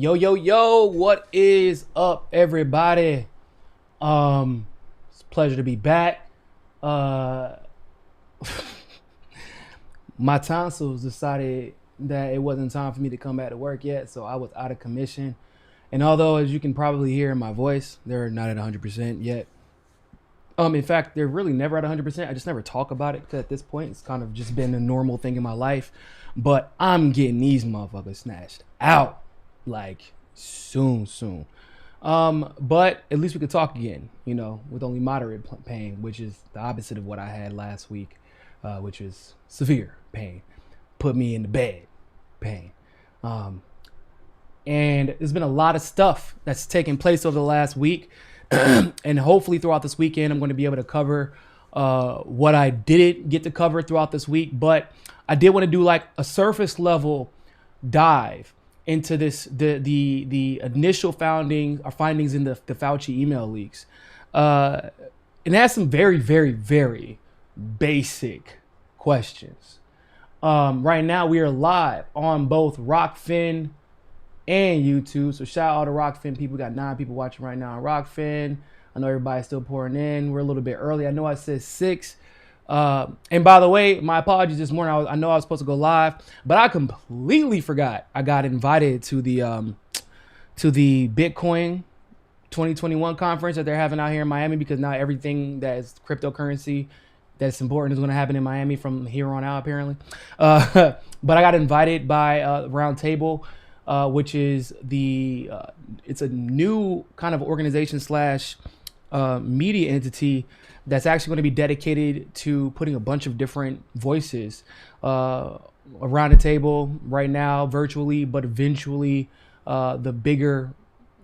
Yo, what is up, everybody? It's a pleasure to be back. My tonsils decided that it wasn't time for me to come back to work yet, so I was out of commission. And although, as you can probably hear in my voice, they're not at 100% yet. In fact, they're really never at 100%. I just never talk about it because at this point, it's kind of just been a normal thing in my life. But I'm getting these motherfuckers snatched out like soon. But at least we could talk again, with only moderate pain, which is the opposite of what I had last week, which was severe pain. Put me in the bed pain. And there's been a lot of stuff that's taken place over the last week. And hopefully throughout this weekend, I'm going to be able to cover what I didn't get to cover throughout this week. But I did want to do like a surface level dive into the initial findings in the Fauci email leaks. And it has some very, very, very basic questions. Right now, we are live on both Rockfin and YouTube. So shout out to Rockfin people. We got 9 people watching right now on Rockfin. I know everybody's still pouring in. We're a little bit early. I know I said 6. And by the way, my apologies this morning. I know I was supposed to go live, but I completely forgot. I got invited to the Bitcoin 2021 conference that they're having out here in Miami, because now everything that is cryptocurrency that's important is going to happen in Miami from here on out, apparently. But I got invited by Round Table, which is it's a new kind of organization / media entity that's actually going to be dedicated to putting a bunch of different voices around the table right now, virtually, but eventually the bigger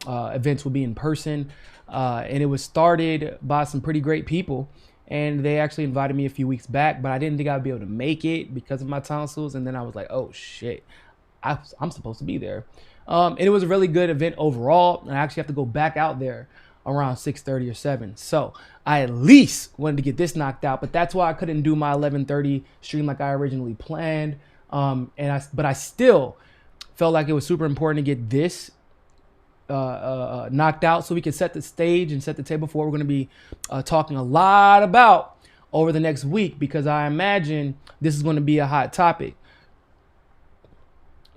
events will be in person. And it was started by some pretty great people. And they actually invited me a few weeks back, but I didn't think I'd be able to make it because of my tonsils. And then I was like, oh shit, I'm supposed to be there. And it was a really good event overall. And I actually have to go back out there around 6:30 or 7. So I at least wanted to get this knocked out, but that's why I couldn't do my 11:30 stream like I originally planned. But I still felt like it was super important to get this knocked out so we could set the stage and set the table for what we're going to be talking a lot about over the next week, because I imagine this is going to be a hot topic.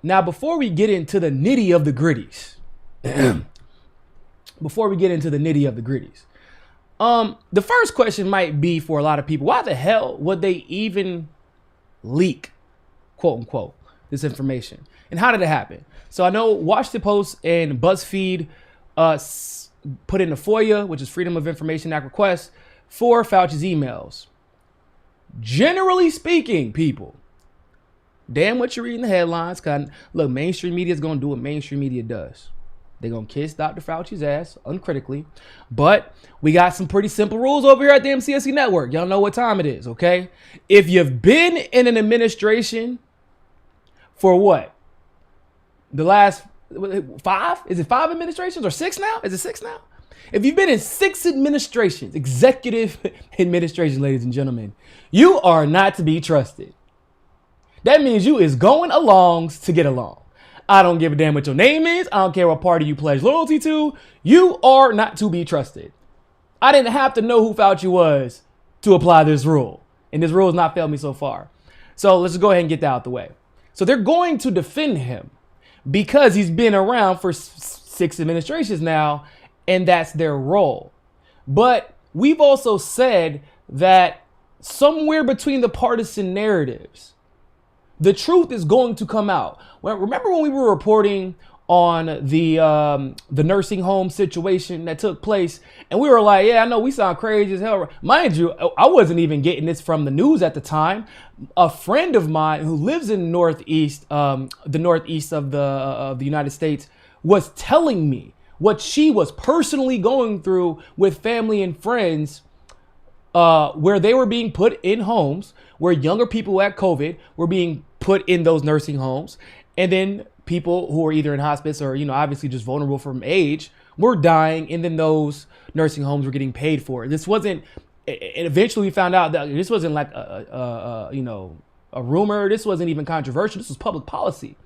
Now, before we get into the nitty of the gritties, the first question might be for a lot of people, why the hell would they even leak, quote unquote, this information? And how did it happen? So I know Washington Post and BuzzFeed put in the FOIA, which is Freedom of Information Act request, for Fauci's emails. Generally speaking, people, damn what you're reading the headlines. Cause look, mainstream media is going to do what mainstream media does. They're going to kiss Dr. Fauci's ass uncritically. But we got some pretty simple rules over here at the MCSC network. Y'all know what time it is, okay? If you've been in an administration for what? The last 5? Is it 5 administrations or 6 now? Is it 6 now? If you've been in 6 administrations, executive administration, ladies and gentlemen, you are not to be trusted. That means you is going alongs to get along. I don't give a damn what your name is. I don't care what party you pledge loyalty to. You are not to be trusted. I didn't have to know who Fauci was to apply this rule. And this rule has not failed me so far. So let's just go ahead and get that out the way. So they're going to defend him because he's been around for 6 administrations now, and that's their role. But we've also said that somewhere between the partisan narratives, the truth is going to come out. Well, remember when we were reporting on the nursing home situation that took place, and we were like, yeah, I know we sound crazy as hell. Mind you, I wasn't even getting this from the news at the time. A friend of mine who lives in the northeast of the United States was telling me what she was personally going through with family and friends, where they were being put in homes where younger people who had COVID were being put in those nursing homes. And then people who are either in hospice or, obviously just vulnerable from age were dying. And then those nursing homes were getting paid for. This wasn't, and eventually we found out that this wasn't like a rumor. This wasn't even controversial. This was public policy.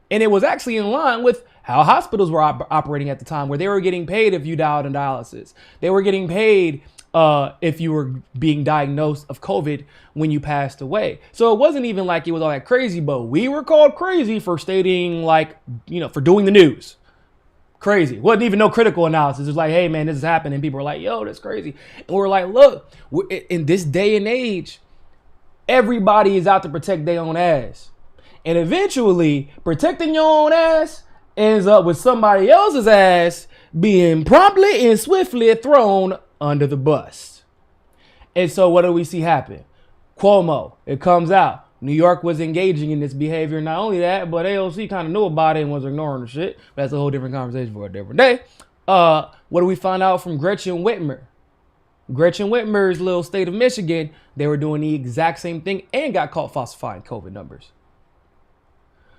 And it was actually in line with how hospitals were operating at the time, where they were getting paid if you died on dialysis. They were getting paid if you were being diagnosed of COVID when you passed away. So it wasn't even like it was all that crazy, but we were called crazy for stating, like, you know, for doing the news. Crazy. Wasn't even no critical analysis. It was like, hey, man, this is happening. And people were like, yo, that's crazy. And we're like, look, in this day and age, everybody is out to protect their own ass. And eventually, protecting your own ass ends up with somebody else's ass being promptly and swiftly thrown under the bus. And so what do we see happen? Cuomo, it comes out. New York was engaging in this behavior. Not only that, but AOC kind of knew about it and was ignoring the shit. That's a whole different conversation for a different day. What do we find out from Gretchen Whitmer? Gretchen Whitmer's little state of Michigan, they were doing the exact same thing and got caught falsifying COVID numbers.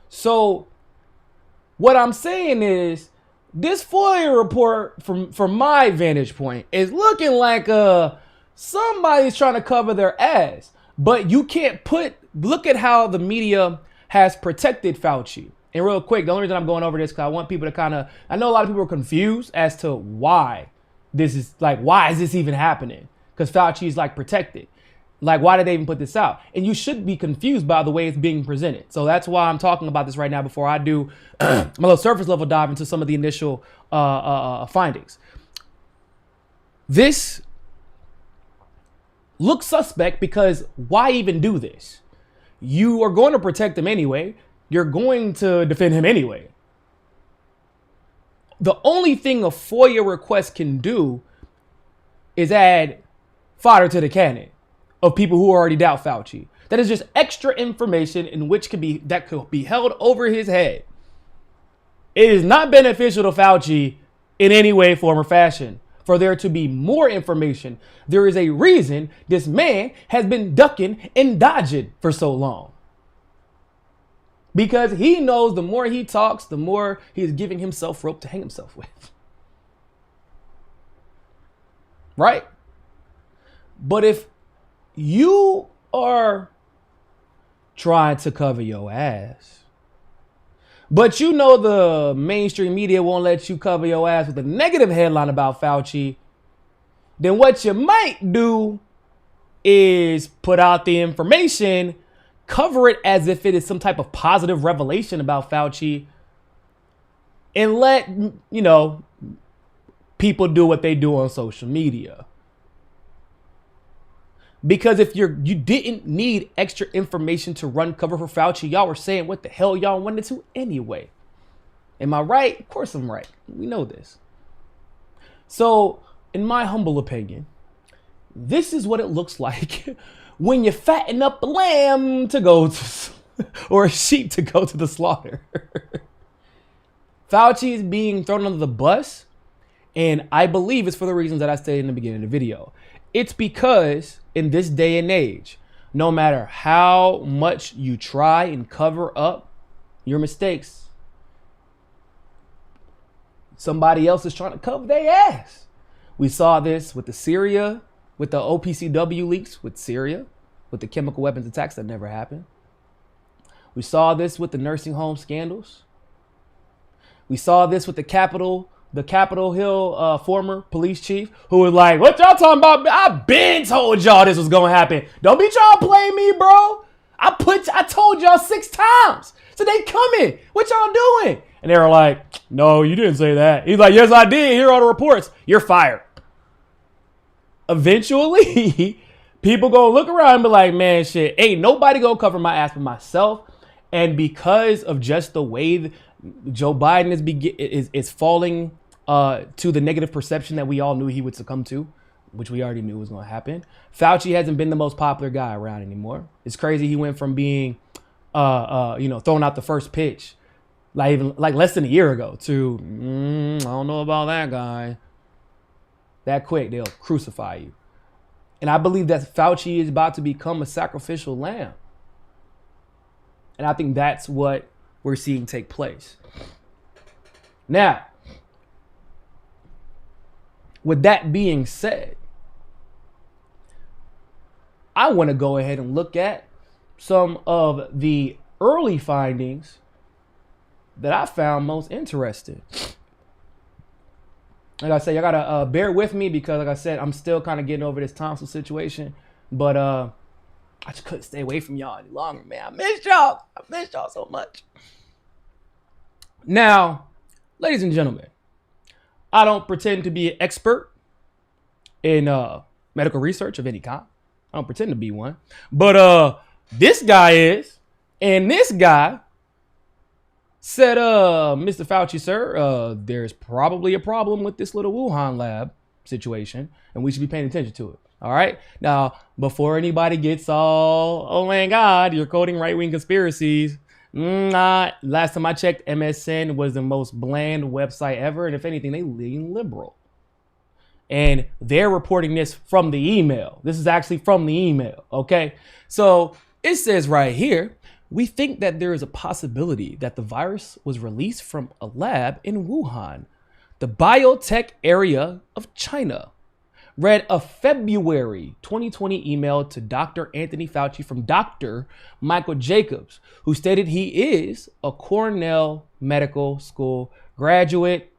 So what I'm saying is this FOIA report from my vantage point is looking like somebody's trying to cover their ass. But you can't look at how the media has protected Fauci. And real quick, the only reason I'm going over this because I want people to I know a lot of people are confused as to why is this even happening? Because Fauci is like protected. Like, why did they even put this out? And you should be confused by the way it's being presented. So that's why I'm talking about this right now before I do my little surface level dive into some of the initial findings. This looks suspect because why even do this? You are going to protect him anyway. You're going to defend him anyway. The only thing a FOIA request can do is add fodder to the cannon of people who already doubt Fauci. That is just extra information that could be held over his head. It is not beneficial to Fauci in any way, form, or fashion for there to be more information. There is a reason this man has been ducking and dodging for so long. Because he knows the more he talks, the more he is giving himself rope to hang himself with. Right? But if you are trying to cover your ass, but you know the mainstream media won't let you cover your ass with a negative headline about Fauci, then what you might do is put out the information, cover it as if it is some type of positive revelation about Fauci, and let, people do what they do on social media. Because if you didn't need extra information to run cover for Fauci, y'all were saying what the hell y'all wanted to anyway. Am I right? Of course I'm right. We know this. So, in my humble opinion, this is what it looks like when you fatten up a lamb to go to, or a sheep to go to the slaughter. Fauci is being thrown under the bus, and I believe it's for the reasons that I stated in the beginning of the video. It's because in this day and age, no matter how much you try and cover up your mistakes, somebody else is trying to cover their ass. We saw this with the OPCW leaks with Syria, with the chemical weapons attacks that never happened. We saw this with the nursing home scandals. We saw this with the Capitol Hill former police chief who was like, what y'all talking about? I been told y'all this was gonna happen. Don't be trying to play me, bro. I told y'all 6 times. So they coming. What y'all doing? And they were like, no, you didn't say that. He's like, yes, I did. Here are the reports. You're fired. Eventually, people gonna look around and be like, man, shit, ain't nobody gonna cover my ass but myself. And because of just the way Joe Biden is falling to the negative perception that we all knew he would succumb to, which we already knew was going to happen. Fauci hasn't been the most popular guy around anymore. It's crazy. He went from being, thrown out the first pitch, like less than a year ago, to I don't know about that guy. That quick, they'll crucify you. And I believe that Fauci is about to become a sacrificial lamb. And I think that's what we're seeing take place. Now, with that being said, I want to go ahead and look at some of the early findings that I found most interesting. Like I said, y'all gotta bear with me because, like I said, I'm still kind of getting over this tonsil situation. But I just couldn't stay away from y'all any longer, man. I missed y'all. I missed y'all so much. Now, ladies and gentlemen, I don't pretend to be an expert in medical research of any kind. I don't pretend to be one. But this guy is. And this guy said, Mr. Fauci, sir, there's probably a problem with this little Wuhan lab situation, and we should be paying attention to it. All right. Now, before anybody gets all, oh my God, you're quoting right-wing conspiracies. Last time I checked, MSN was the most bland website ever. And if anything, they lean liberal. And they're reporting this from the email. This is actually from the email. Okay. So it says right here, we think that there is a possibility that the virus was released from a lab in Wuhan, the biotech area of China. Read a February 2020 email to Dr. Anthony Fauci from Dr. Michael Jacobs, who stated he is a Cornell Medical School graduate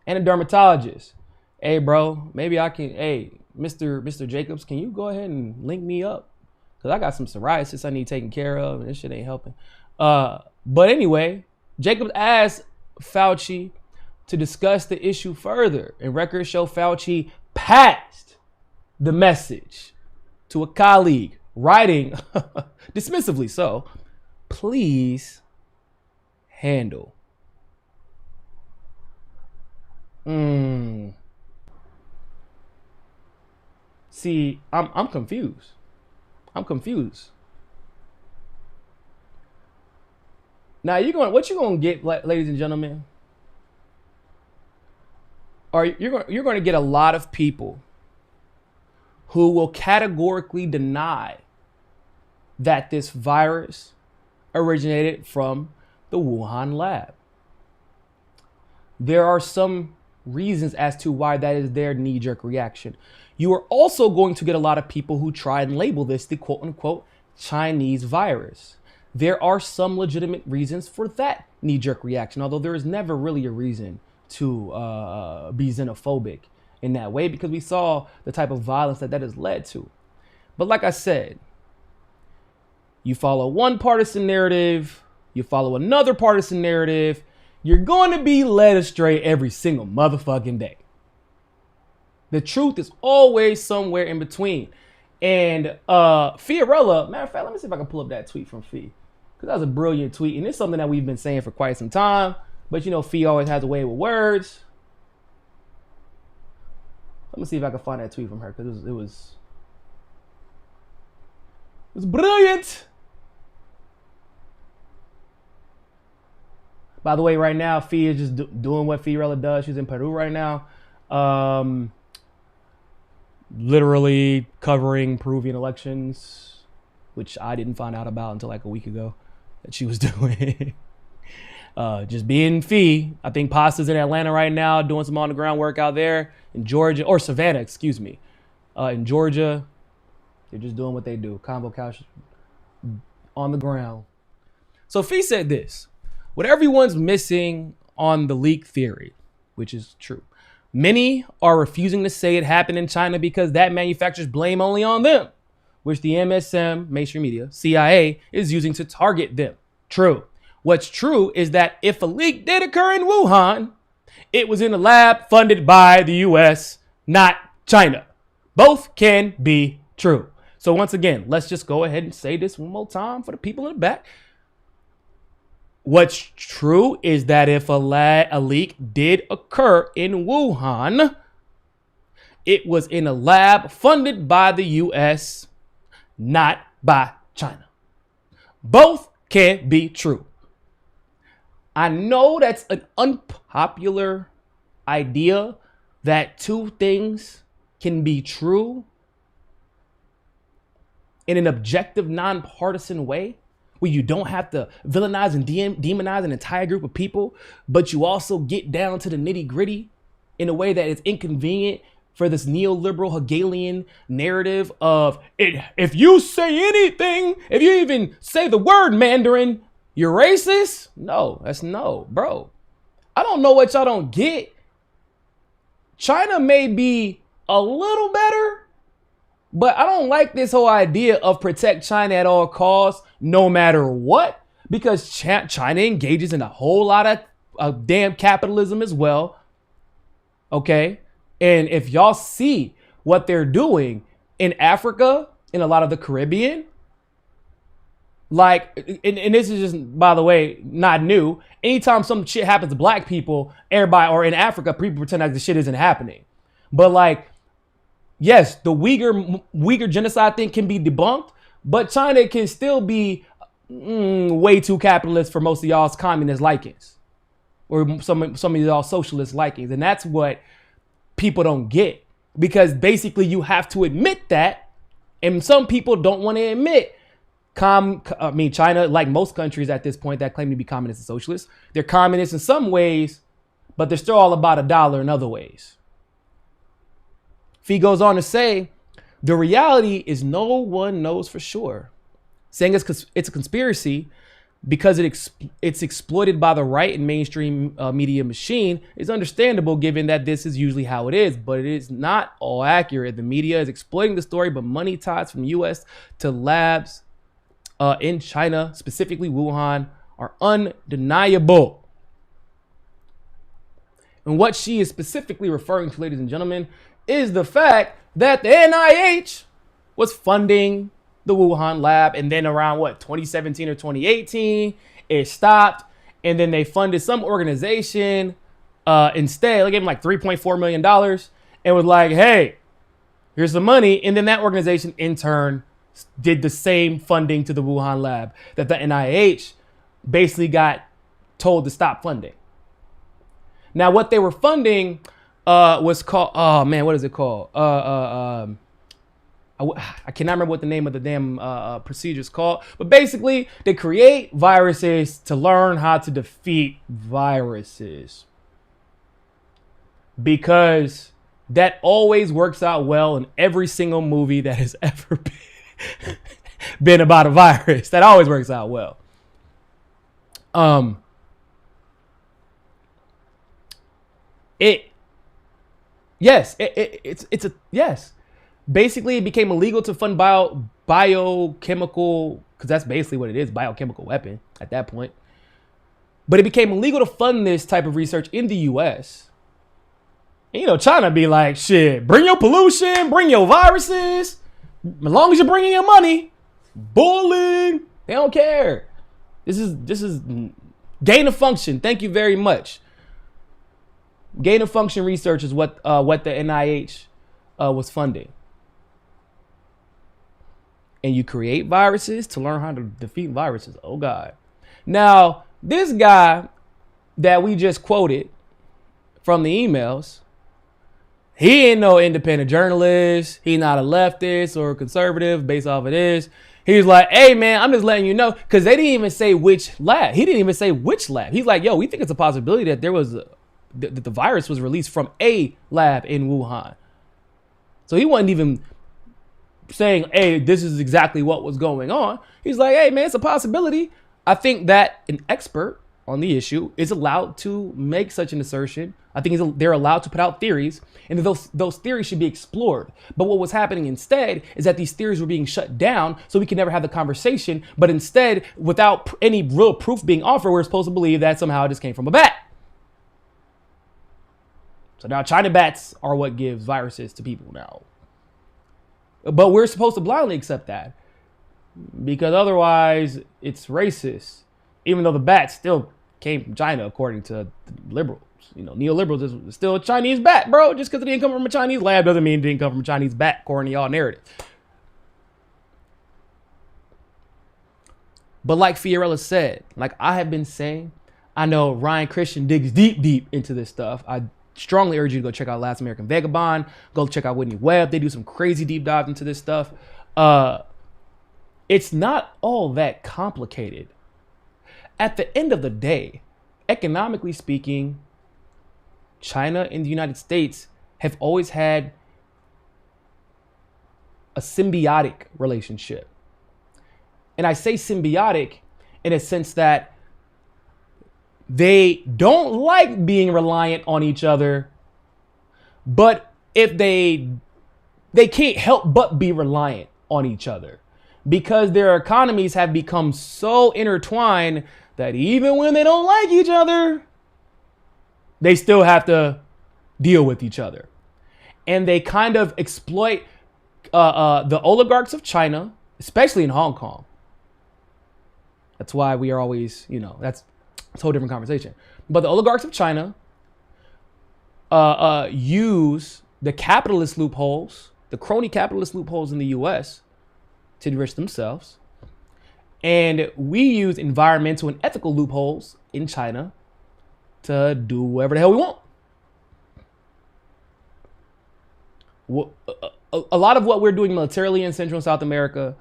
and a dermatologist. Hey, bro, maybe I can, hey, Mr. Jacobs, can you go ahead and link me up? Because I got some psoriasis I need taken care of, and this shit ain't helping. But anyway, Jacobs asked Fauci to discuss the issue further, and records show Fauci passed the message to a colleague, writing, dismissively so, please handle. See, I'm confused. I'm confused. Now what you gonna get, ladies and gentlemen? You're going to get a lot of people who will categorically deny that this virus originated from the Wuhan lab. There are some reasons as to why that is their knee-jerk reaction. You are also going to get a lot of people who try and label this the quote-unquote Chinese virus. There are some legitimate reasons for that knee-jerk reaction, although there is never really a reason to be xenophobic in that way, because we saw the type of violence that has led to. But like I said, you follow one partisan narrative, you follow another partisan narrative, you're going to be led astray every single motherfucking day. The truth is always somewhere in between. And Fiorella, matter of fact, let me see if I can pull up that tweet from Fee, because that was a brilliant tweet, and it's something that we've been saying for quite some time. But you know, Fee always has a way with words. Let me see if I can find that tweet from her, because it was brilliant. By the way, right now, Fee is just doing what Fiorella does. She's in Peru right now. Literally covering Peruvian elections, which I didn't find out about until like a week ago that she was doing. Just being Fee. I think Pasta's in Atlanta right now doing some on the ground work out there in Georgia, or Savannah, excuse me. In Georgia, they're just doing what they do. Combo couch on the ground. So Fee said this: what everyone's missing on the leak theory, which is true. Many are refusing to say it happened in China because that manufacturers blame only on them, which the MSM, mainstream media, CIA, is using to target them. True. What's true is that if a leak did occur in Wuhan, it was in a lab funded by the U.S., not China. Both can be true. So once again, let's just go ahead and say this one more time for the people in the back. What's true is that if a leak did occur in Wuhan, it was in a lab funded by the U.S., not by China. Both can be true. I know that's an unpopular idea that two things can be true in an objective, nonpartisan way, where you don't have to villainize and demonize an entire group of people, but you also get down to the nitty gritty in a way that is inconvenient for this neoliberal Hegelian narrative of it. If you say anything, if you even say the word Mandarin, You're racist? No, that's no, bro. I don't know what y'all don't get. China may be a little better, but I don't like this whole idea of protect China at all costs, no matter what, because China engages in a whole lot of damn capitalism as well. Okay. And if y'all see what they're doing in Africa, in a lot of the Caribbean, like, and this is just, by the way, not new. Anytime some shit happens to black people, everybody, or in Africa, people pretend like the shit isn't happening. But like, yes, the Uyghur genocide thing can be debunked, but China can still be way too capitalist for most of y'all's communist likings, or some of y'all socialist likings. And that's what people don't get, because basically you have to admit that, and some people don't want to admit. China, like most countries at this point that claim to be communist and socialist, they're communist in some ways, but they're still all about a dollar in other ways. Fee goes on to say, the reality is no one knows for sure. Saying it's a conspiracy because it's exploited by the right and mainstream media machine is understandable, given that this is usually how it is, but it is not all accurate. The media is exploiting the story, but money ties from U.S. to labs in China, specifically Wuhan, are undeniable. And what she is specifically referring to, ladies and gentlemen, is the fact that the NIH was funding the Wuhan lab, and then around 2017 or 2018, it stopped, and then they funded some organization instead. They gave them like $3.4 million and was like, hey, here's the money. And then that organization in turn did the same funding to the Wuhan lab that the NIH basically got told to stop funding. Now, what they were funding was called, oh man, what is it called? I cannot remember what the name of the damn procedure is called, but basically they create viruses to learn how to defeat viruses, because that always works out well in every single movie that has ever been about a virus. That always works out well. Basically, it became illegal to fund biochemical, because that's basically what it is, biochemical weapon at that point. But it became illegal to fund this type of research in the U.S. And, China be like, shit, bring your pollution, bring your viruses. As long as you're bringing your money, bullying, they don't care. This is gain of function. Thank you very much. Gain of function research is what the NIH was funding. And you create viruses to learn how to defeat viruses. Oh God. Now, this guy that we just quoted from the emails, he ain't no independent journalist. He not a leftist or a conservative based off of this. He's like, hey man, I'm just letting you know, because they didn't even say which lab. He didn't even say which lab. He's like, yo, we think it's a possibility that there was that the virus was released from a lab in Wuhan. So he wasn't even saying, hey, this is exactly what was going on. He's like, hey man, it's a possibility. I think that an expert on the issue is allowed to make such an assertion. I think they're allowed to put out theories, and those theories should be explored. But what was happening instead is that these theories were being shut down, so we could never have the conversation. But instead, without any real proof being offered, we're supposed to believe that somehow this came from a bat. So now China bats are what gives viruses to people now. But we're supposed to blindly accept that, because otherwise it's racist, even though the bat still came from China, according to liberals. Neoliberals is still a Chinese bat, bro. Just because it didn't come from a Chinese lab doesn't mean it didn't come from a Chinese bat, according to y'all narrative. But like Fiorella said, like I have been saying, I know Ryan Christian digs deep into this stuff. I strongly urge you to go check out Last American Vagabond. Go check out Whitney Webb. They do some crazy deep dives into this stuff. It's not all that complicated. At the end of the day, economically speaking, China and the United States have always had a symbiotic relationship. And I say symbiotic in a sense that they don't like being reliant on each other, but if they can't help but be reliant on each other because their economies have become so intertwined that even when they don't like each other, they still have to deal with each other. And they kind of exploit the oligarchs of China, especially in Hong Kong. That's why we are always, that's a whole different conversation. But the oligarchs of China use the capitalist loopholes, the crony capitalist loopholes in the U.S. to enrich themselves. And we use environmental and ethical loopholes in China to do whatever the hell we want. A lot of what we're doing militarily in Central and South America,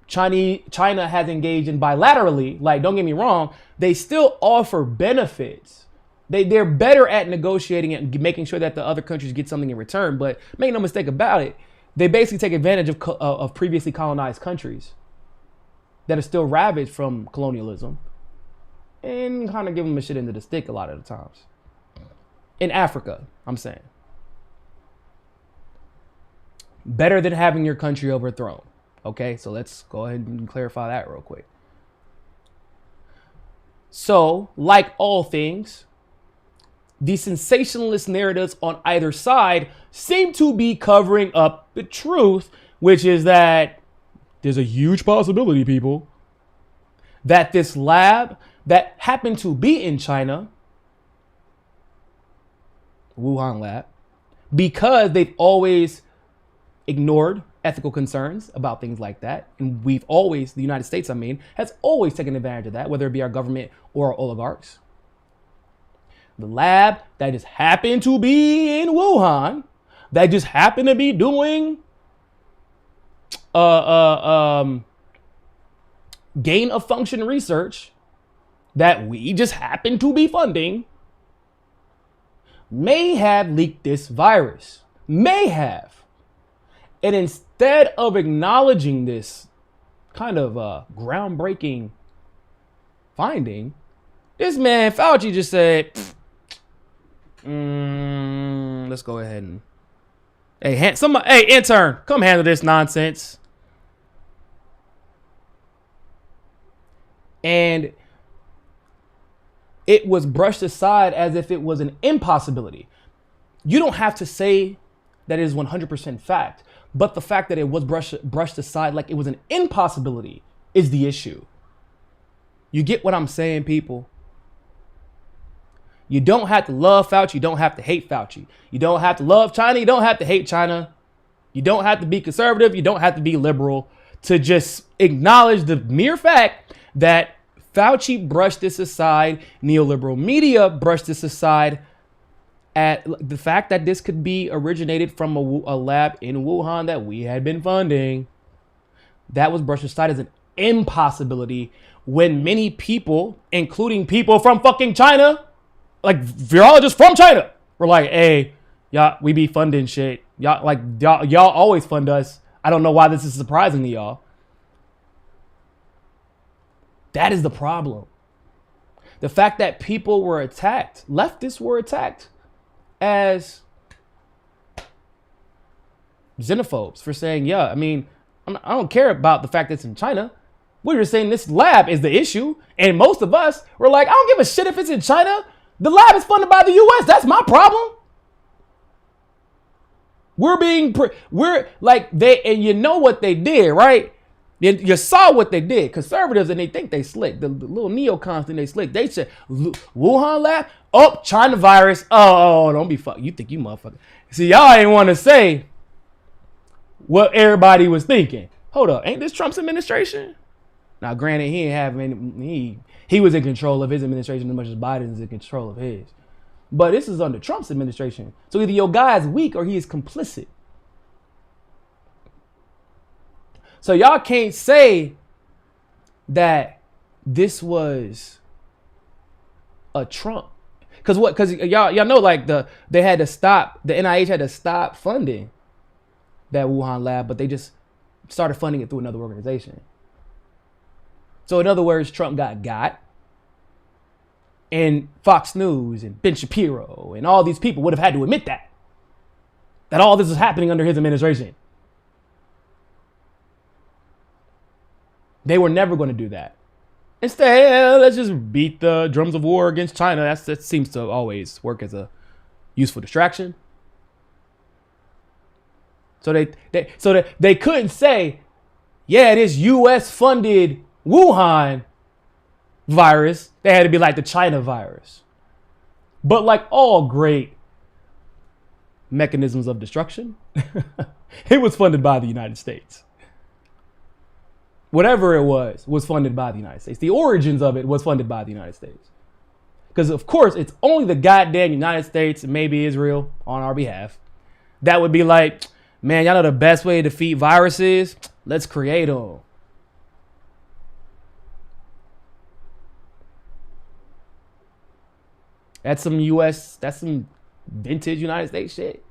China has engaged in bilaterally. Like, don't get me wrong, they still offer benefits. They're better at negotiating it and making sure that the other countries get something in return. But make no mistake about it, they basically take advantage of previously colonized countries that are still ravaged from colonialism and kind of give them a shit into the stick a lot of the times. In Africa, I'm saying. Better than having your country overthrown. Okay, so let's go ahead and clarify that real quick. So, like all things, the sensationalist narratives on either side seem to be covering up the truth, which is that there's a huge possibility, people, that this lab that happened to be in China, Wuhan lab, because they've always ignored ethical concerns about things like that. And we've always, the United States, has always taken advantage of that, whether it be our government or our oligarchs. The lab that just happened to be in Wuhan, that just happened to be doing gain of function research that we just happen to be funding, may have leaked this virus. May have. And instead of acknowledging this kind of groundbreaking finding, this man Fauci just said, let's go ahead and, hey, intern, come handle this nonsense. And it was brushed aside as if it was an impossibility. You don't have to say that it is 100% fact. But the fact that it was brushed aside like it was an impossibility is the issue. You get what I'm saying, people? You don't have to love Fauci. You don't have to hate Fauci. You don't have to love China. You don't have to hate China. You don't have to be conservative. You don't have to be liberal to just acknowledge the mere fact that Fauci brushed this aside. Neoliberal media brushed this aside. At the fact that this could be originated from a lab in Wuhan that we had been funding, that was brushed aside as an impossibility when many people, including people from fucking China, like virologists from China, were like, hey, y'all, we be funding shit. Y'all always fund us. I don't know why this is surprising to y'all. That is the problem. The fact that people were attacked, leftists were attacked as xenophobes for saying, yeah, I don't care about the fact that it's in China. We're just saying this lab is the issue. And most of us were like, I don't give a shit if it's in China. The lab is funded by the U.S. That's my problem. And you know what they did, right? You saw what they did. Conservatives, and they think they slick. The little neocons think they slick. They said, Wuhan lab? Oh, China virus. Oh, don't be fuck. You think you motherfucker. See, y'all ain't want to say what everybody was thinking. Hold up. Ain't this Trump's administration? Now, granted, he ain't having he was in control of his administration as much as Biden's in control of his. But this is under Trump's administration. So either your guy is weak or he is complicit. So y'all can't say that this was a Trump. Because y'all know, like, they had to stop, the NIH had to stop funding that Wuhan lab, but they just started funding it through another organization. So in other words, Trump got. And Fox News and Ben Shapiro and all these people would have had to admit that all this is happening under his administration. They were never going to do that. Instead, let's just beat the drums of war against China. That seems to always work as a useful distraction. So they couldn't say, yeah, this U.S. funded Wuhan virus. They had to be like the China virus. But like all great mechanisms of destruction, it was funded by the United States. Whatever it was funded by the United States. The origins of it was funded by the United States. Because of course, it's only the goddamn United States and maybe Israel on our behalf that would be like, man, y'all know the best way to defeat viruses? Let's create them. That's some vintage United States shit.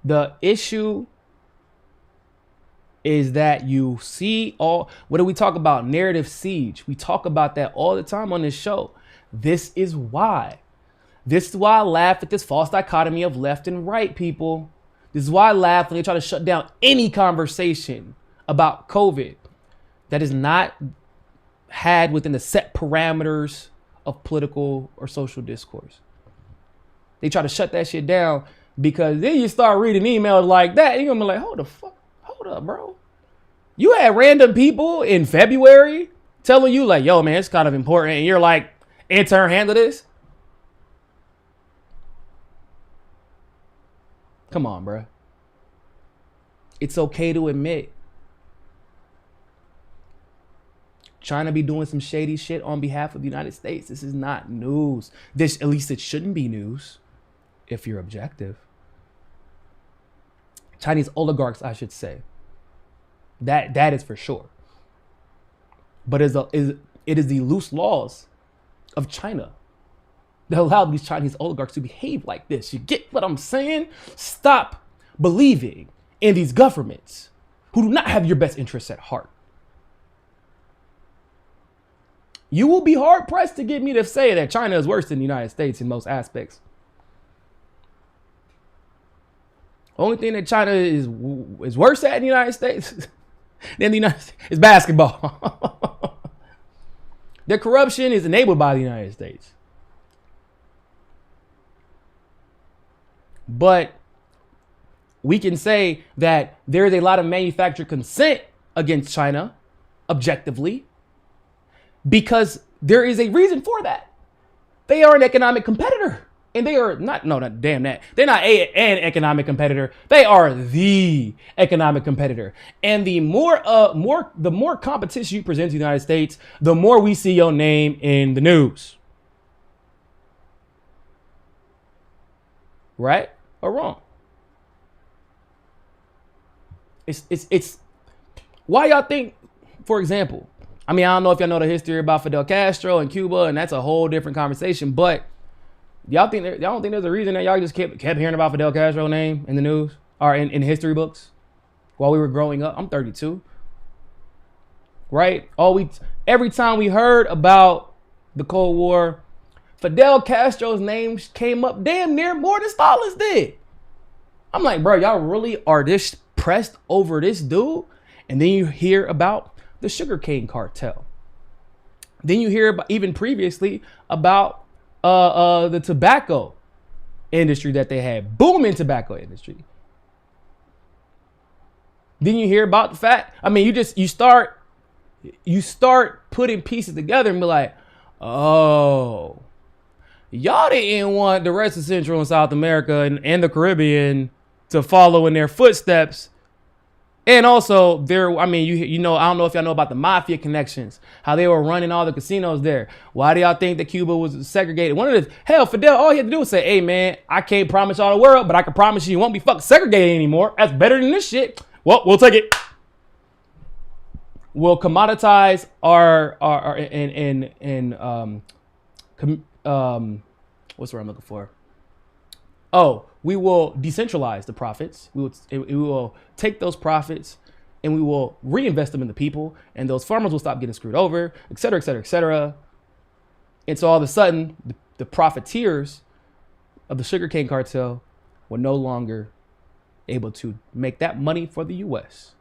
The issue is that you see what do we talk about? Narrative siege. We talk about that all the time on this show. This is why I laugh at this false dichotomy of left and right, people. This is why I laugh when they try to shut down any conversation about COVID that is not had within the set parameters of political or social discourse. They try to shut that shit down because then you start reading emails like that and you're gonna be like, hold up, bro. You had random people in February telling you like, yo, man, it's kind of important. And you're like, intern, handle this. Come on, bro. It's okay to admit China be doing some shady shit on behalf of the United States. This is not news. At least it shouldn't be news if you're objective. Chinese oligarchs, I should say. That is for sure. But it is the loose laws of China that allow these Chinese oligarchs to behave like this. You get what I'm saying? Stop believing in these governments who do not have your best interests at heart. You will be hard pressed to get me to say that China is worse than the United States in most aspects. Only thing that China is worse at in the United States than the United States is basketball. Their corruption is enabled by the United States. But we can say that there is a lot of manufactured consent against China, objectively, because there is a reason for that. They are an economic competitor. And they are not damn that. They're not an economic competitor. They are the economic competitor. And the more competition you present to the United States, the more we see your name in the news. Right or wrong? It's why y'all think, for example, I mean, I don't know if y'all know the history about Fidel Castro and Cuba, and that's a whole different conversation, but y'all don't think there's a reason that y'all just kept hearing about Fidel Castro's name in the news or in history books while we were growing up? I'm 32, right? Every time we heard about the Cold War, Fidel Castro's name came up damn near more than Stalin's did. I'm like, bro, y'all really are this pressed over this dude? And then you hear about the sugarcane cartel. Then you hear about, even previously, about the tobacco industry that they had, booming tobacco industry. Then you hear about the fact, I mean, you start putting pieces together and be like, oh, y'all didn't want the rest of Central and South America and the Caribbean to follow in their footsteps. And also I don't know if y'all know about the mafia connections, how they were running all the casinos there. Why do y'all think that Cuba was segregated? Fidel, all he had to do was say, hey man, I can't promise y'all the world, but I can promise you won't be fucking segregated anymore. That's better than this shit. Well, we'll take it. We'll commoditize what's the word I'm looking for? Oh, we will decentralize the profits. We will take those profits and we will reinvest them in the people, and those farmers will stop getting screwed over, et cetera, et cetera, et cetera. And so all of a sudden, the profiteers of the sugarcane cartel were no longer able to make that money for the U.S.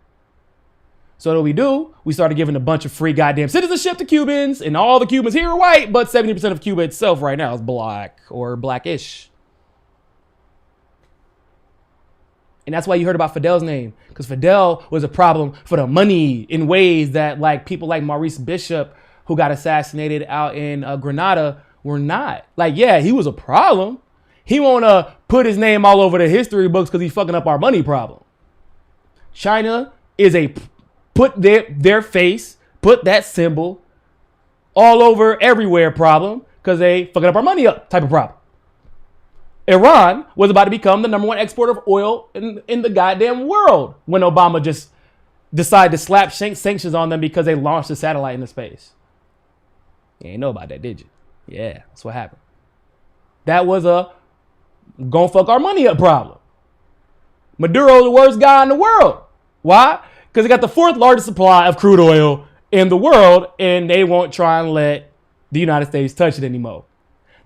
So what do? We started giving a bunch of free goddamn citizenship to Cubans, and all the Cubans here are white, but 70% of Cuba itself right now is black or blackish. And that's why you heard about Fidel's name, because Fidel was a problem for the money in ways that like people like Maurice Bishop, who got assassinated out in Grenada, were not. Like, yeah, he was a problem. He want to put his name all over the history books because he's fucking up our money problem. China is a put their face, put that symbol all over everywhere problem because they fucking up our money up type of problem. Iran was about to become the #1 exporter of oil in the goddamn world when Obama just decided to slap sanctions on them because they launched a satellite into space. You ain't know about that, did you? Yeah, that's what happened. That was a gonna fuck our money up problem. Maduro's the worst guy in the world. Why? Because they got the 4th largest supply of crude oil in the world, and they won't try and let the United States touch it anymore.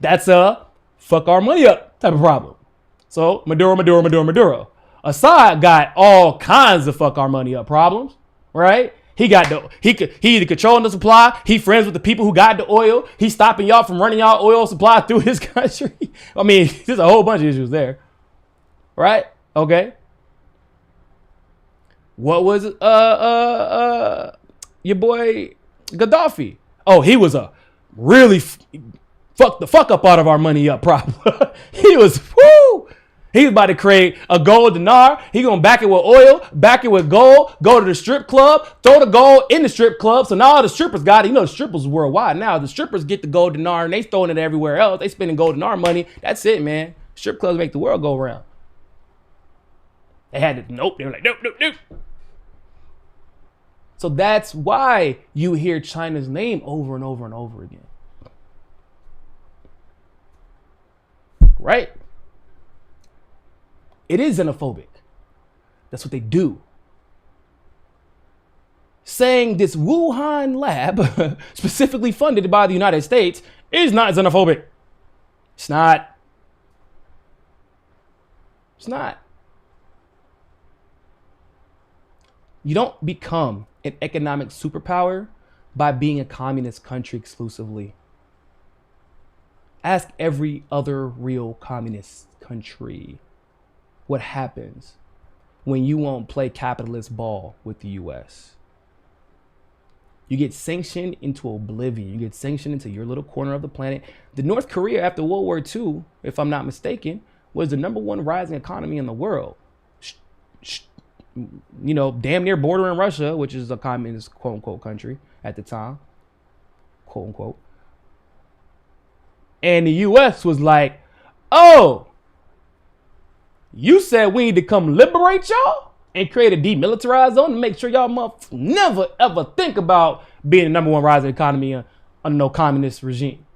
That's a fuck our money up type of problem. So Maduro. Assad got all kinds of fuck our money up problems, right? He either controlling the supply, he friends with the people who got the oil, he's stopping y'all from running y'all oil supply through his country. I mean, there's a whole bunch of issues there, right? Okay. What was your boy Gaddafi? Oh, he was a really fuck the fuck up out of our money up problem. He was He's about to create a gold dinar. He gonna back it with oil, back it with gold, go to the strip club, throw the gold in the strip club. So now all the strippers got it. You know, the strippers worldwide now. The strippers get the gold dinar and they throwing it everywhere else. They spending gold dinar money. That's it, man. Strip clubs make the world go around. They had it. Nope. They were like, nope. So that's why you hear China's name over and over and over again. Right? It is xenophobic. That's what they do. Saying this Wuhan lab, specifically funded by the United States, is not xenophobic. It's not. It's not. You don't become an economic superpower by being a communist country exclusively. Ask every other real communist country what happens when you won't play capitalist ball with the U.S. You get sanctioned into oblivion. You get sanctioned into your little corner of the planet. The North Korea after World War II, if I'm not mistaken, was the #1 rising economy in the world. You know, damn near bordering Russia, which is a communist quote unquote country at the time, quote unquote. And the U.S. was like, oh, you said we need to come liberate y'all and create a demilitarized zone to make sure y'all never ever think about being the #1 rising economy under no communist regime.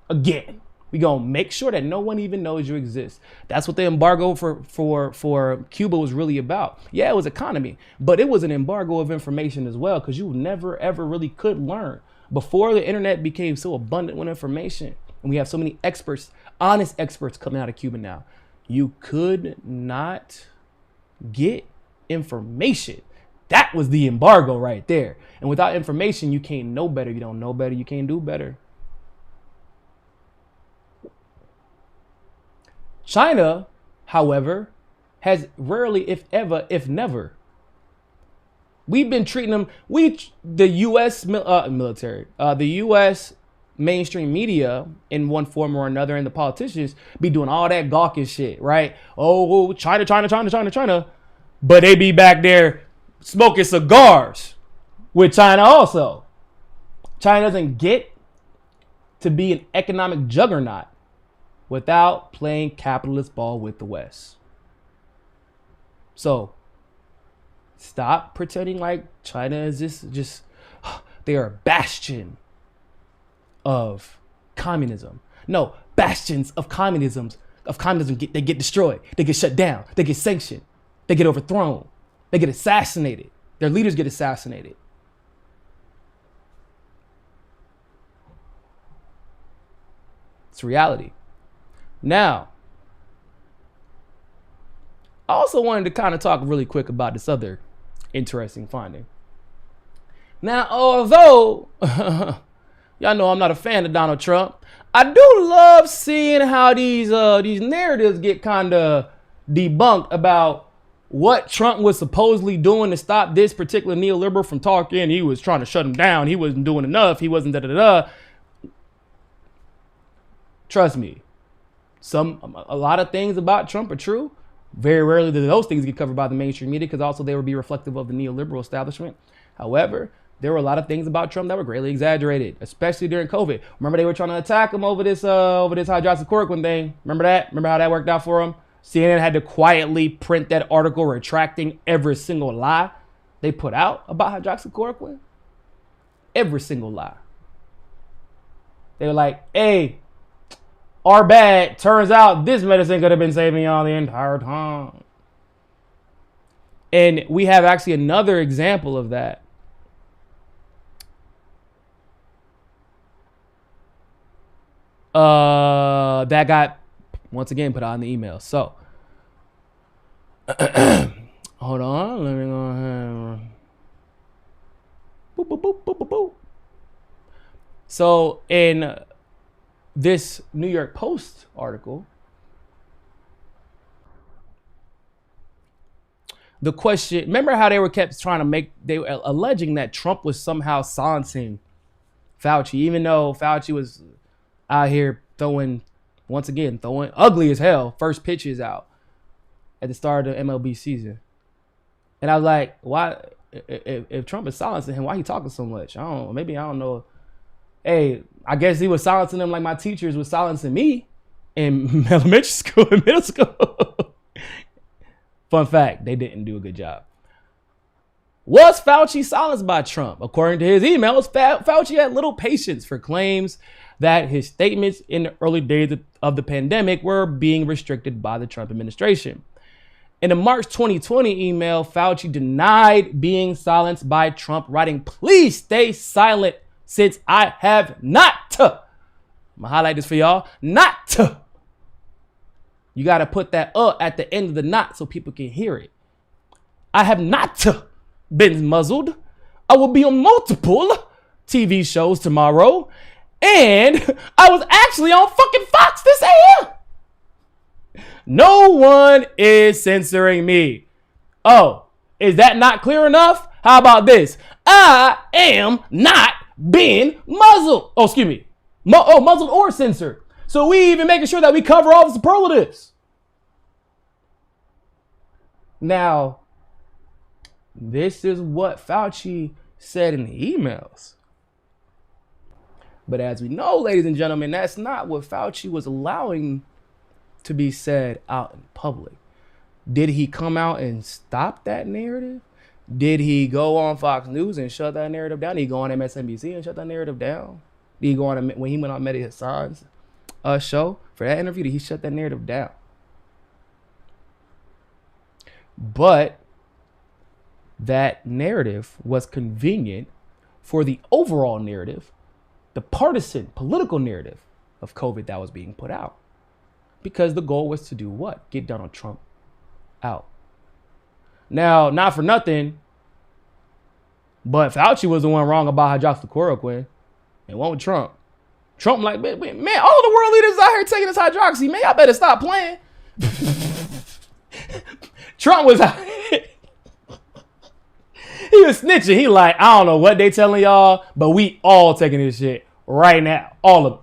Again, we gonna make sure that no one even knows you exist. That's what the embargo for Cuba was really about. Yeah, it was economy, but it was an embargo of information as well, because you never ever really could learn. Before the internet became so abundant with information, and we have so many experts, honest experts coming out of Cuba now, you could not get information. That was the embargo right there. And without information, you can't know better. You don't know better. You can't do better. China, however, has rarely, if ever, if never. We've been treating them, the U.S. military, the U.S. mainstream media in one form or another, and the politicians be doing all that gawking shit, right? Oh, China. But they be back there smoking cigars with China also. China doesn't get to be an economic juggernaut without playing capitalist ball with the West. So stop pretending like China is just they are a bastion of communism. No, bastions of communism they get destroyed, they get shut down, they get sanctioned, they get overthrown. They get assassinated. Their leaders get assassinated. It's reality. Now, I also wanted to kind of talk really quick about this other interesting finding. Now, although y'all know I'm not a fan of Donald Trump, I do love seeing how these narratives get kind of debunked about what Trump was supposedly doing to stop this particular neoliberal from talking. He was trying to shut him down. He wasn't doing enough. He wasn't da-da-da. Trust me, a lot of things about Trump are true. Very rarely do those things get covered by the mainstream media because also they would be reflective of the neoliberal establishment. However, there were a lot of things about Trump that were greatly exaggerated, especially during COVID. Remember they were trying to attack him over this hydroxychloroquine thing. Remember that? Remember how that worked out for him? CNN had to quietly print that article retracting every single lie they put out about hydroxychloroquine. Every single lie. They were like, hey, our bad. Turns out this medicine could have been saving y'all the entire time. And we have actually another example of that. That got once again put out in the email. So hold on, let me go ahead. Boop, boop, boop, boop, boop, boop. So in this New York Post article, the question, remember how they were they were alleging that Trump was somehow silencing Fauci, even though Fauci was out here throwing ugly as hell first pitches out at the start of the MLB season. And I was like, why, if Trump is silencing him, why he talking so much? I don't know. Hey, I guess he was silencing them like my teachers was silencing me in elementary school and middle school. Fun fact, they didn't do a good job. Was Fauci silenced by Trump? According to his emails, Fauci had little patience for claims that his statements in the early days of the pandemic were being restricted by the Trump administration. In a March 2020 email, Fauci denied being silenced by Trump, writing, "Please stay silent since I have not." I'm gonna highlight this for y'all. Not. You got to put that at the end of the not so people can hear it. I have not been muzzled. I will be on multiple TV shows tomorrow. And I was actually on fucking Fox this AM. No one is censoring me. Oh, is that not clear enough? How about this? I am not being muzzled. Oh, excuse me. Muzzled or censored. So we even making sure that we cover all the superlatives. Now, this is what Fauci said in the emails. But as we know, ladies and gentlemen, that's not what Fauci was allowing to be said out in public. Did he come out and stop that narrative? Did he go on Fox News and shut that narrative down? Did he go on MSNBC and shut that narrative down? Did he go on when he went on Mehdi Hassan's show for that interview? Did he shut that narrative down? But that narrative was convenient for the overall narrative, the partisan political narrative of COVID that was being put out. Because the goal was to do what? Get Donald Trump out. Now, not for nothing, but Fauci was the one wrong about hydroxychloroquine. It wasn't Trump. Trump like, man, all the world leaders out here taking this hydroxy. Man, y'all better stop playing. Trump was out. He was snitching. He like, I don't know what they telling y'all, but we all taking this shit right now. All of them.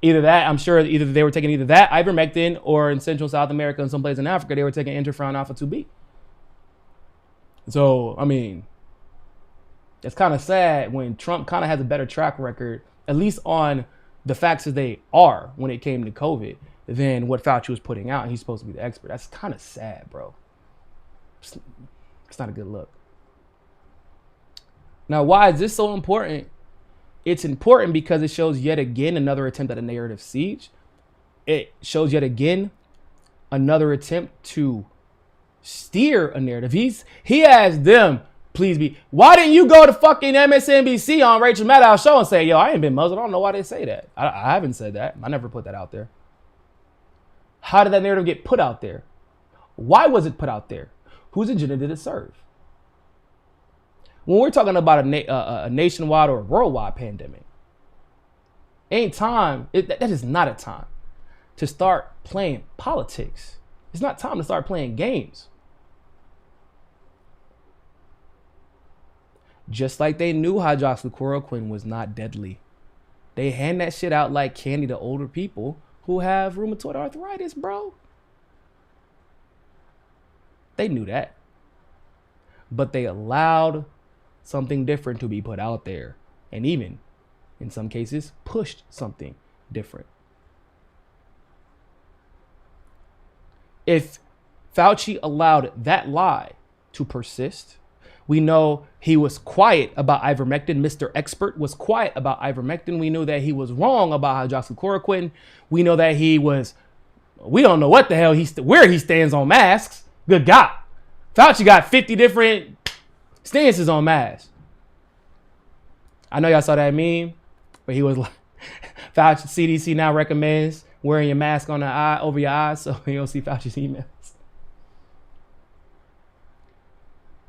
Either that, I'm sure either they were taking either that, ivermectin, or in Central South America and someplace in Africa, they were taking interferon alpha 2B. So, I mean, it's kind of sad when Trump kind of has a better track record, at least on the facts as they are when it came to COVID, than what Fauci was putting out. He's supposed to be the expert. That's kind of sad, bro. It's not a good look. Now, why is this so important? It's important because it shows yet again another attempt at a narrative siege. It shows yet again another attempt to steer a narrative. He asked them, please be. Why didn't you go to fucking MSNBC on Rachel Maddow's show and say, yo, I ain't been Muslim. I don't know why they say that. I haven't said that. I never put that out there. How did that narrative get put out there? Why was it put out there? Whose agenda did it serve? When we're talking about a nationwide or a worldwide pandemic, ain't time. That is not a time to start playing politics. It's not time to start playing games. Just like they knew hydroxychloroquine was not deadly. They hand that shit out like candy to older people who have rheumatoid arthritis, bro. They knew that. But they allowed something different to be put out there. And even, in some cases, pushed something different. If Fauci allowed that lie to persist, we know he was quiet about ivermectin. Mr. Expert was quiet about ivermectin. We know that he was wrong about hydroxychloroquine. We know that we don't know what the hell where he stands on masks. Good God. Fauci got 50 different stances on masks. I know y'all saw that meme, but he was like, Fauci, CDC now recommends wearing your mask on the eye over your eyes so you don't see Fauci's emails.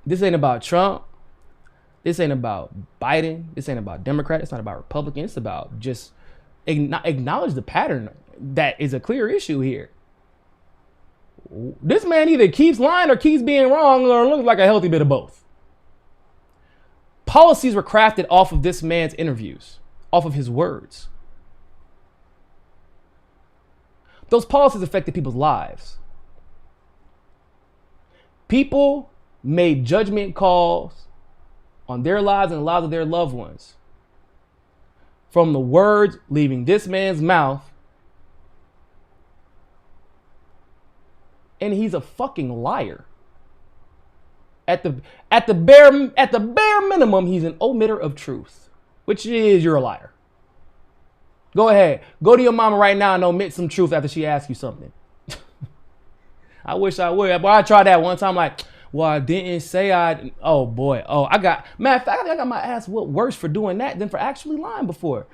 This ain't about Trump. This ain't about Biden. This ain't about Democrat. It's not about Republican. It's about just acknowledge the pattern that is a clear issue here. This man either keeps lying or keeps being wrong or looks like a healthy bit of both. Policies were crafted off of this man's interviews, off of his words. Those policies affected people's lives. People made judgment calls on their lives and the lives of their loved ones from the words leaving this man's mouth. And he's a fucking liar. At the bare minimum, he's an omitter of truth, which is you're a liar. Go ahead. Go to your mama right now and omit some truth after she asks you something. I wish I would. But I tried that one time, like, well, I didn't say I. Oh, boy. Oh, matter of fact, I got my ass whooped worse for doing that than for actually lying before.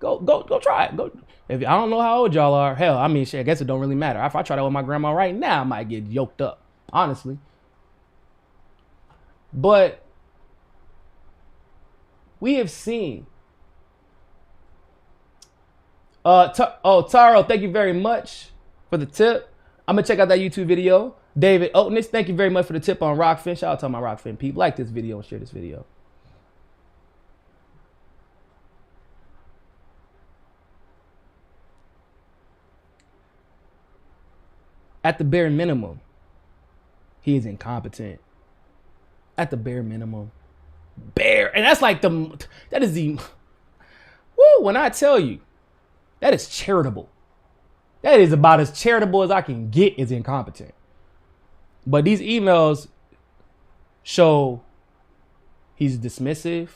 Go try it. Go. If I don't know how old y'all are, hell, I mean, shit, I guess it don't really matter. If I try that with my grandma right now, I might get yoked up, honestly. But we have seen. Taro, thank you very much for the tip. I'm gonna check out that YouTube video. David Oatness, thank you very much for the tip on Rockfin. Shout out to my Rockfin people. Like this video and share this video. At the bare minimum, he is incompetent. At the bare minimum. And that's like that is the, woo, when I tell you, that is charitable. That is about as charitable as I can get is incompetent. But these emails show he's dismissive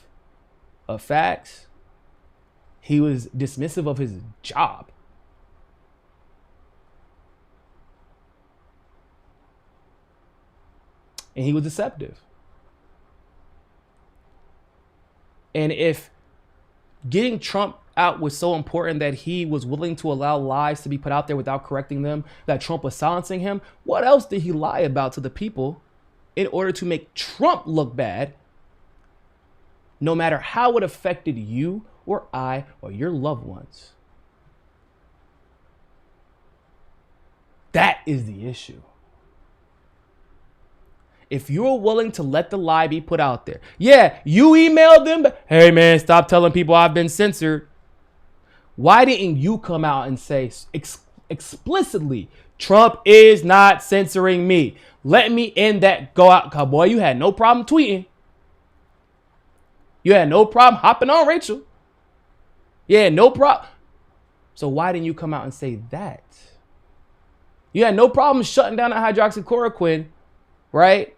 of facts. He was dismissive of his job. And he was deceptive. And if getting Trump out was so important that he was willing to allow lies to be put out there without correcting them, that Trump was silencing him, what else did he lie about to the people in order to make Trump look bad, no matter how it affected you or I or your loved ones? That is the issue. If you're willing to let the lie be put out there, yeah, you emailed them, hey man, stop telling people I've been censored. Why didn't you come out and say explicitly, Trump is not censoring me? Let me end that. Go out, cowboy. You had no problem tweeting. You had no problem hopping on Rachel. Yeah, no problem. So why didn't you come out and say that? You had no problem shutting down the hydroxychloroquine, right?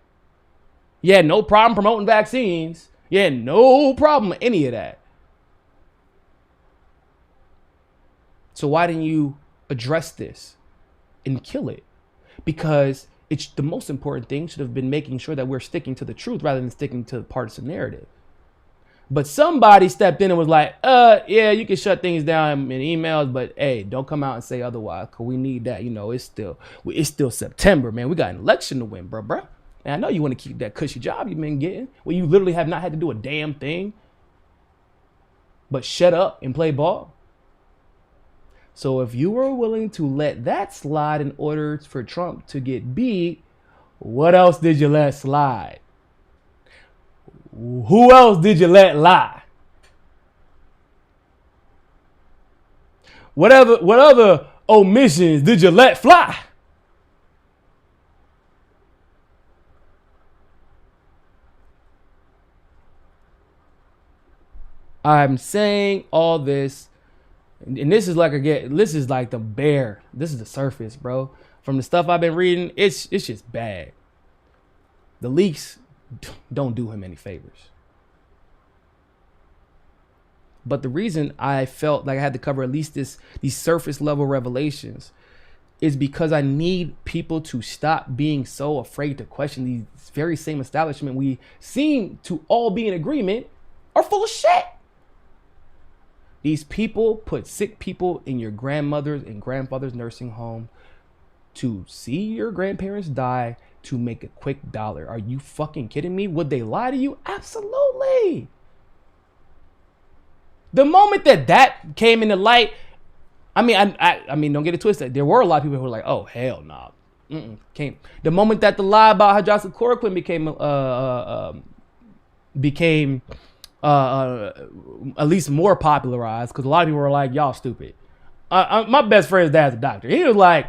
You had no problem promoting vaccines. You had no problem with any of that. So why didn't you address this and kill it? Because it's the most important thing should have been making sure that we're sticking to the truth rather than sticking to the partisan narrative. But somebody stepped in and was like, yeah, you can shut things down in emails, but hey, don't come out and say otherwise, because we need that. You know, it's still September, man. We got an election to win, bro. And I know you want to keep that cushy job you've been getting, where you literally have not had to do a damn thing but shut up and play ball. So if you were willing to let that slide in order for Trump to get beat, what else did you let slide? Who else did you let lie? What other omissions did you let fly? I'm saying all this, and this is like the bear. This is the surface, bro. From the stuff I've been reading, it's just bad. The leaks don't do him any favors. But the reason I felt like I had to cover at least these surface level revelations is because I need people to stop being so afraid to question these very same establishment we seem to all be in agreement are full of shit. These people put sick people in your grandmother's and grandfather's nursing home to see your grandparents die to make a quick dollar. Are you fucking kidding me? Would they lie to you? Absolutely. The moment that came into light, I mean, don't get it twisted. There were a lot of people who were like, "Oh hell no." The moment that the lie about hydroxychloroquine became at least more popularized, because a lot of people were like, "Y'all stupid." My best friend's dad's a doctor. He was like,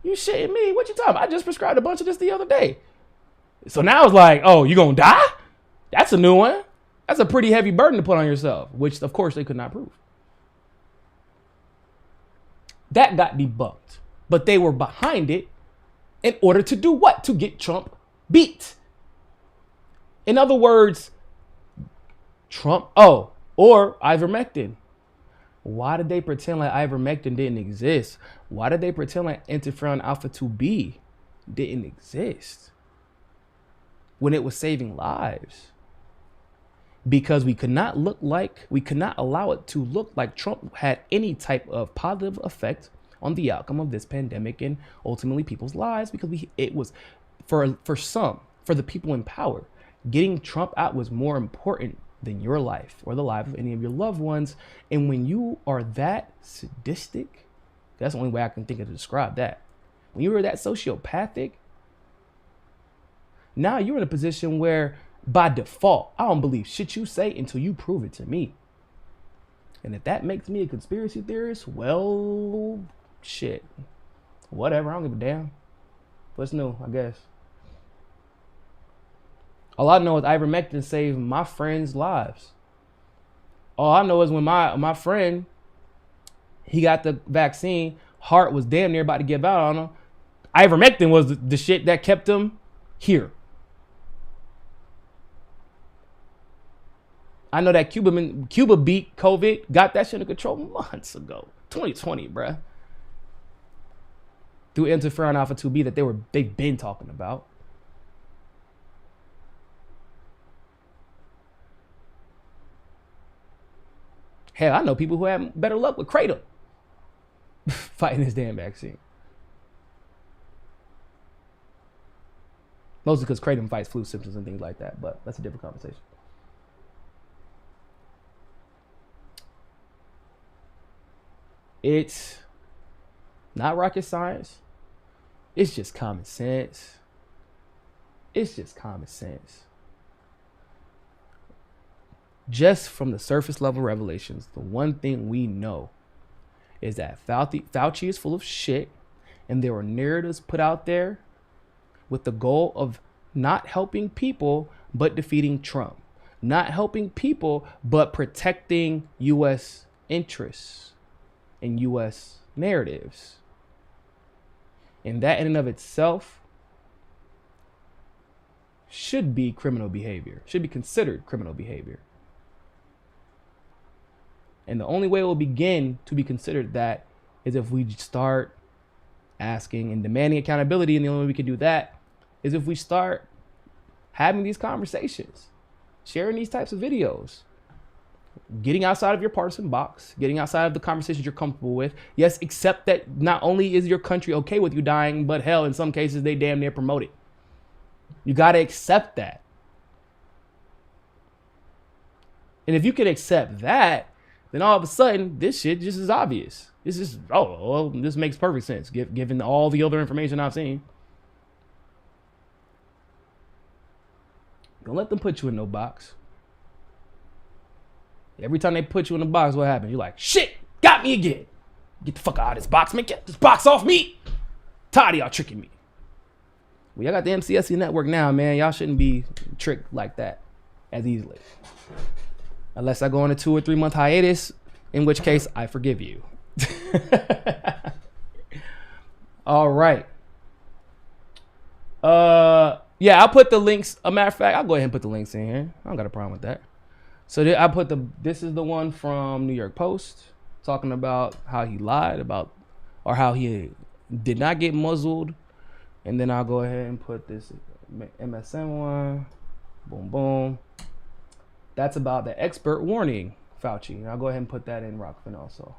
"You shitting me? What you talking about? I just prescribed a bunch of this the other day." So now it's like, "Oh, you gonna die?" That's a new one. That's a pretty heavy burden to put on yourself, which of course they could not prove. That got debunked, but they were behind it in order to do what? To get Trump beat. In other words, Trump, or ivermectin. Why did they pretend like ivermectin didn't exist? Why did they pretend like interferon alpha 2B didn't exist when it was saving lives? Because we could not allow it to look like Trump had any type of positive effect on the outcome of this pandemic and ultimately people's lives, because it was for the people in power, getting Trump out was more important than your life or the life of any of your loved ones. And when you are that sadistic, that's the only way I can think of to describe that. When you are that sociopathic, now you're in a position where by default, I don't believe shit you say until you prove it to me. And if that makes me a conspiracy theorist, well, shit. Whatever, I don't give a damn. What's new, I guess. All I know is ivermectin saved my friends' lives. All I know is when my friend, he got the vaccine, heart was damn near about to give out on him. Ivermectin was the shit that kept him here. I know that Cuba beat COVID, got that shit under control months ago. 2020, bruh. Through interferon alpha 2B that they've been talking about. Hell, I know people who have better luck with Kratom fighting this damn vaccine. Mostly because Kratom fights flu symptoms and things like that, but that's a different conversation. It's not rocket science. It's just common sense. It's just common sense. Just from the surface level revelations, the one thing we know is that Fauci is full of shit, and there were narratives put out there with the goal of not helping people but defeating Trump, not helping people but protecting U.S. interests and U.S. narratives. And that in and of itself should be criminal behavior, should be considered criminal behavior. And the only way it will begin to be considered that is if we start asking and demanding accountability. And the only way we can do that is if we start having these conversations, sharing these types of videos, getting outside of your partisan box, getting outside of the conversations you're comfortable with. Yes, accept that not only is your country okay with you dying, but hell, in some cases, they damn near promote it. You got to accept that. And if you can accept that, then all of a sudden, this shit just is obvious. This is, oh, well, this makes perfect sense, given all the other information I've seen. Don't let them put you in no box. Every time they put you in a box, what happens? You're like, shit, got me again. Get the fuck out of this box, man. Get this box off me. Tired of y'all tricking me. Well, y'all got the MCSC network now, man. Y'all shouldn't be tricked like that as easily. Unless I go on a 2 or 3 month hiatus, in which case I forgive you. All right. Yeah, I'll put the links. A matter of fact, I'll go ahead and put the links in here. I don't got a problem with that. So I put this is the one from New York Post talking about how he lied about, or how he did not get muzzled. And then I'll go ahead and put this MSN one. Boom, boom. That's about the expert warning Fauci. And I'll go ahead and put that in Rockfin also.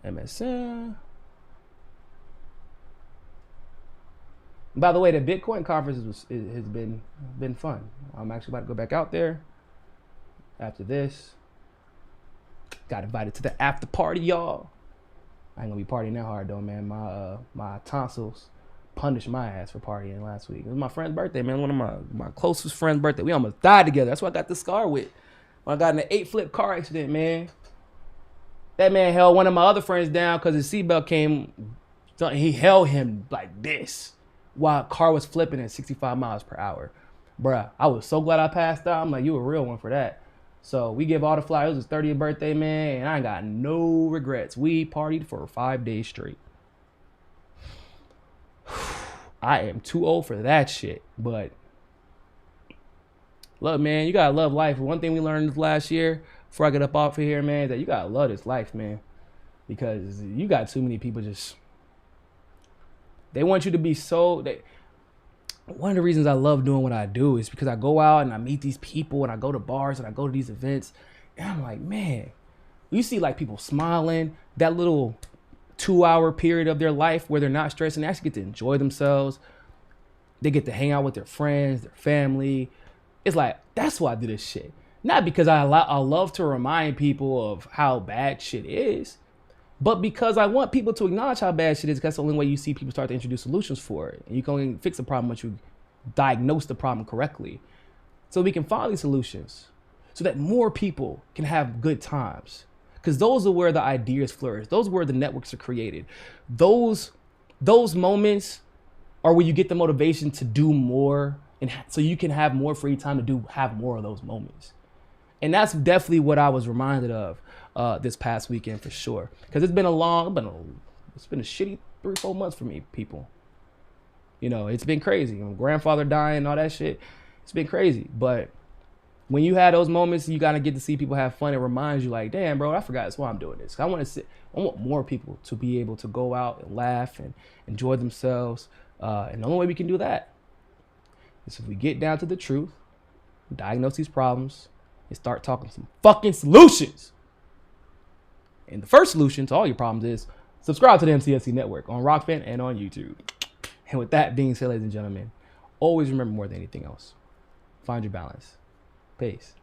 MSN. By the way, the Bitcoin conference has been fun. I'm actually about to go back out there after this. Got invited to the after party, y'all. I ain't gonna be partying that hard though, man. My tonsils punished my ass for partying last week. It was my friend's birthday, man. One of my closest friend's birthday. We almost died together. That's what I got the scar with. When I got in an 8-flip car accident, man. That man held one of my other friends down because his seatbelt came. He held him like this while a car was flipping at 65 miles per hour. Bruh, I was so glad I passed out. I'm like, you a real one for that. So we give all the flowers. It was his 30th birthday, man, and I ain't got no regrets. We partied for 5 days straight. I am too old for that shit, but look, man, you gotta love life. One thing we learned this last year, before I get up off of here, man, is that you gotta love this life, man, because you got too many people just, they want you to be so, one of the reasons I love doing what I do is because I go out and I meet these people and I go to bars and I go to these events and I'm like, man, you see like people smiling, that little 2-hour period of their life where they're not stressing, they actually get to enjoy themselves. They get to hang out with their friends, their family. It's like, that's why I do this shit. Not because I love to remind people of how bad shit is, but because I want people to acknowledge how bad shit is, because that's the only way you see people start to introduce solutions for it. And you can only fix a problem once you diagnose the problem correctly. So we can find these solutions so that more people can have good times. Because those are where the ideas flourish. Those are where the networks are created. Those moments are where you get the motivation to do more, and so you can have more free time to have more of those moments. And that's definitely what I was reminded of this past weekend for sure. Because it's been a shitty 3-4 months for me, people. You know, it's been crazy. My grandfather dying and all that shit. It's been crazy. But when you have those moments, you gotta get to see people have fun. It reminds you, like, damn, bro, I forgot that's why I'm doing this. I want more people to be able to go out and laugh and enjoy themselves. And the only way we can do that is if we get down to the truth, diagnose these problems, and start talking some fucking solutions. And the first solution to all your problems is subscribe to the MCSC network on Rockfin and on YouTube. And with that being said, ladies and gentlemen, always remember more than anything else, find your balance. Peace.